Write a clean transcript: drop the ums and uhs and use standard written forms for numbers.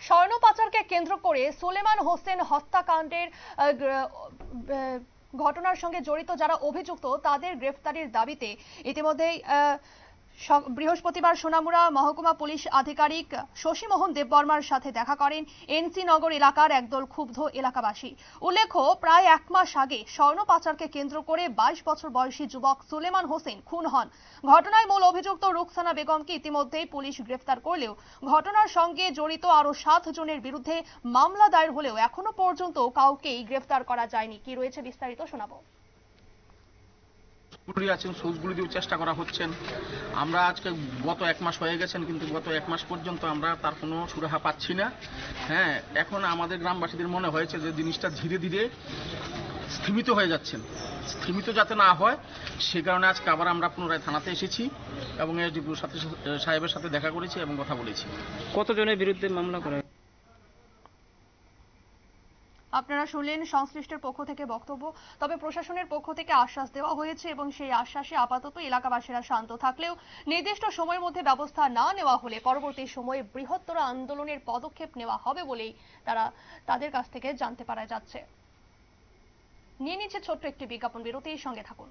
স্বর্ণ পাচারকে কেন্দ্র করে সুলেমান হোসেন হত্যাকাণ্ডের ঘটনার সঙ্গে জড়িত যারা অভিযুক্ত তাদের গ্রেফতারির দাবিতে ইতিমধ্যেই বৃহস্পতিবার সোনামুড়া মহকুমা পুলিশ আধিকারিক শশীমোহন দেববর্মার সাথে দেখা করেন এনসি নগর এলাকার একদল ক্ষুব্ধ এলাকাবাসী। উল্লেখ্য, প্রায় এক মাস আগে স্বর্ণ পাচারকে কেন্দ্র করে 22 বছর বয়সী যুবক সুলেমান হোসেন খুন হন। ঘটনায় মূল অভিযুক্ত রুকসানা বেগমকে ইতিমধ্যেই পুলিশ গ্রেফতার করলেও ঘটনার সঙ্গে জড়িত আরো 7 জনের বিরুদ্ধে মামলা দায়ের হলেও এখনো পর্যন্ত কাউকেই গ্রেফতার করা যায়নি। কি রয়েছে বিস্তারিত শোনাবো। আছেন সোর্সগুলো দিয়েও চেষ্টা করা হচ্ছেন। আমরা আজকে গত এক মাস হয়ে গেছেন, কিন্তু গত এক মাস পর্যন্ত আমরা তার কোনো সুরাহা পাচ্ছি না। এখন আমাদের গ্রামবাসীদের মনে হয়েছে যে জিনিসটা ধীরে ধীরে স্থিমিত হয়ে যাচ্ছেন, স্থিমিত যাতে না হয় সে কারণে আজকে আবার আমরা পুনরায় থানাতে এসেছি এবং এসডিপি সাহেবের সাথে দেখা করেছি এবং কথা বলেছি। কতজনের বিরুদ্ধে মামলা করা? আপনারা শুনলেন সংশ্লিষ্টের পক্ষ থেকে বক্তব্য। তবে প্রশাসনের পক্ষ থেকে আশ্বাস দেওয়া হয়েছে এবং সেই আশ্বাসে আপাতত এলাকাবাসীরা শান্ত থাকলেও নির্দিষ্ট সময়ের মধ্যে ব্যবস্থা না নেওয়া হলে পরবর্তী সময়ে বৃহত্তর আন্দোলনের পদক্ষেপ নেওয়া হবে বলেই তাদের কাছ থেকে জানতে পারা যাচ্ছে। নিয়ে নিচ্ছে ছোট্ট একটি বিজ্ঞাপন বিরতির সঙ্গে থাকুন।